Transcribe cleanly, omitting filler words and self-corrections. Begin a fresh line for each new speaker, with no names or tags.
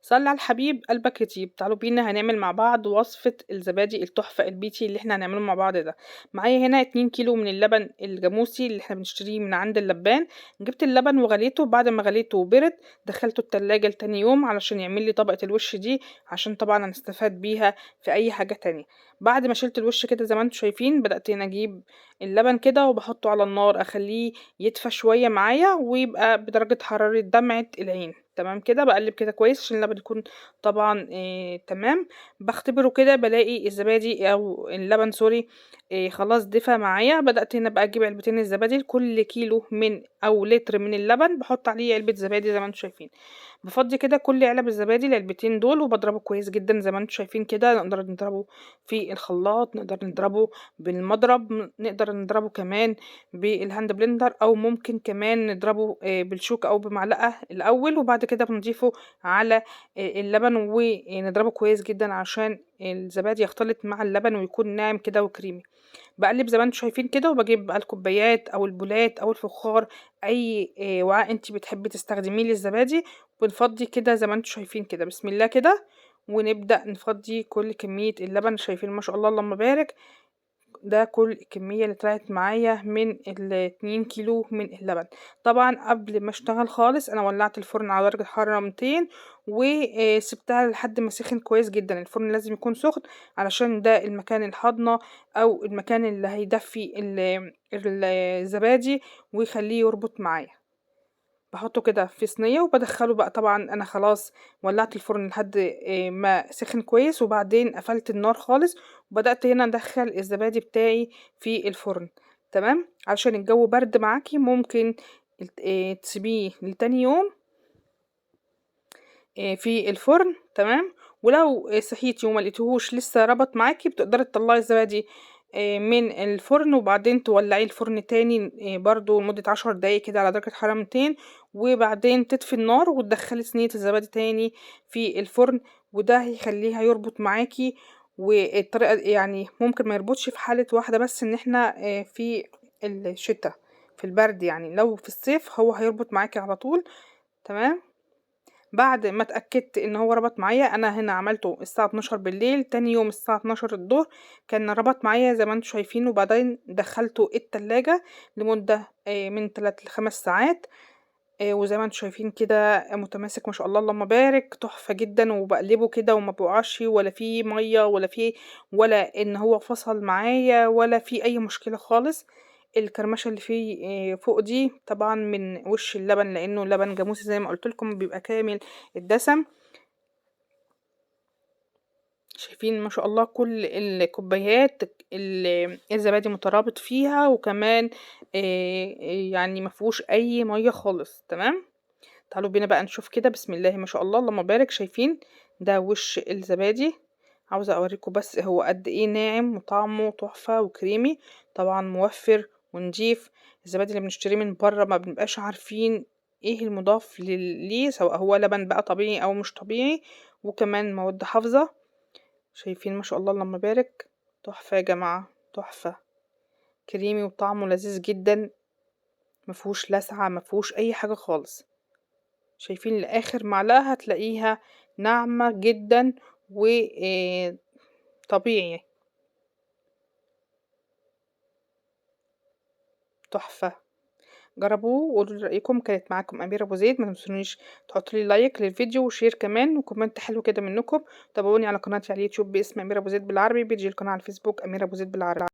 صلي على الحبيب قلبك يطيب. تعالوا بينا هنعمل مع بعض وصفة الزبادي التحفة البيتي اللي احنا هنعمله مع بعض ده. معايا هنا 2 كيلو من اللبن الجاموسي اللي احنا بنشتريه من عند اللبان. جبت اللبن وغليته، بعد ما غليته وبرد دخلته التلاجة لتاني يوم علشان يعمل لي طبقة الوش دي، عشان طبعا هنستفاد بيها في اي حاجة تانية. بعد ما شلت الوش كده زي ما انتم شايفين، بدأت هنا اجيب اللبن كده وبحطه على النار، اخليه يدفى شوية معايا ويبقى بدرجة حرارة دمعة العين. تمام كده، بقلب كده كويس عشان اللبن يكون طبعا تمام. بختبره كده بلاقي الزبادي او اللبن سوري خلاص دفى معايا. بدأت هنا بقى اجيب علبتين الزبادي لكل كيلو من او لتر من اللبن، بحط عليه علبة زبادي زي ما انتم شايفين. بفضي كده كل علب الزبادي العلبتين دول وبضربه كويس جدا زي ما انتم شايفين كده. نقدر نضربه في الخلاط، نقدر نضربه بالمضرب، نقدر نضربه كمان بالهاند بلندر، او ممكن كمان نضربه بالشوكة او بمعلقة الاول، وبعد كده بنضيفه على اللبن ونضربه كويس جدا عشان الزبادي يختلط مع اللبن ويكون ناعم كده وكريمي. بقلب زي ما انتم شايفين كده، وبجيب بقى الكوبايات او البولات او الفخار، اي وعاء انت بتحبي تستخدميه للزبادي. بنفضي كده زي ما انتم شايفين كده، بسم الله كده، ونبدأ نفضي كل كمية اللبن. شايفين ما شاء الله اللهم بارك، ده كل الكمية اللي طلعت معايا من ال2 كيلو من اللبن. طبعا قبل ما اشتغل خالص انا ولعت الفرن على درجة حرارة 200 وسبتها لحد ما سخن كويس جدا. الفرن لازم يكون سخن علشان ده المكان الحاضنة او المكان اللي هيدفي الزبادي ويخليه يربط معايا. باحطه كده في صينية وبادخله بقى. طبعًا أنا خلاص ولّعت الفرن لحد ما سخن كويس، وبعدين قفلت النار خالص، وبدأت هنا أدخّل الزبادي بتاعي في الفرن. تمام، علشان الجو برد معاكِ ممكن تسيبيه لتاني يوم في الفرن. تمام، ولو صحيتِ وما لقيتيهوش لسه ربط معاكِ، بتقدري تطلّعي الزبادي من الفرن، وبعدين تولّعيه الفرن تاني برضه لمدة 10 دقايق كده على درجة حرارة 200، وبعدين تطفي النار وتدخّلي صينية الزبادي تاني في الفرن، وده هيخلّيه هيربط معاكِ. والطريقة يعني ممكن ما يربطش في حالة واحدة بس، إن إحنا في الشتا، في البرد يعني. لو في الصيف هو هيربط معاكِ على طول. تمام. بعد ما اتأكدت إن هو ربط معايا، أنا هنا عملته الساعة 12 بالليل، تاني يوم الساعة 12 الضهر كان ربط معايا زي ما انتم شايفين. وبعدين دخلته التلاجة لمدة من 3 ل5 ساعات. وزي ما انتم شايفين كده متماسك ما شاء الله اللهم بارك، تحفة جدا. وبقلبه كده وما بيقعش ولا فيه مية ولا فيه، ولا إن هو فصل معايا ولا فيه أي مشكلة خالص. الكرمشة اللي فيه فوق دي طبعا من وش اللبن، لأنه لبن جاموسي زي ما قلت لكم بيبقى كامل الدسم. شايفين ما شاء الله كل الكوبايات الزبادي مترابط فيها، وكمان يعني ما فيهوش اي ميه خالص. تمام، تعالوا بينا بقى نشوف كده. بسم الله ما شاء الله اللهم بارك. شايفين ده وش الزبادي؟ عاوزه اوريكم بس هو قد ايه ناعم وطعمه تحفه وكريمي. طبعا موفر ونضيف. الزبادي اللي بنشتريه من بره ما بنبقاش عارفين ايه المضاف ليه، سواء هو لبن بقى طبيعي او مش طبيعي، وكمان مواد حافظه. شايفين ما شاء الله اللهم بارك، تحفه يا جماعه، تحفه، كريمي وطعمه لذيذ جدا، مفهوش لسعه مفهوش اي حاجه خالص. شايفين لاخر معلقه هتلاقيها ناعمه جدا وطبيعي، تحفه. جربوه وقولوا لي رايكم. كانت معاكم اميره ابو زيد. ما تنسونيش تحطوا لي لايك للفيديو وشير كمان وكومنت حلو كده منكم. تابعوني على قناتي على اليوتيوب باسم اميره ابو زيد بالعربي، بيجي القناه على الفيسبوك اميره ابو زيد بالعربي.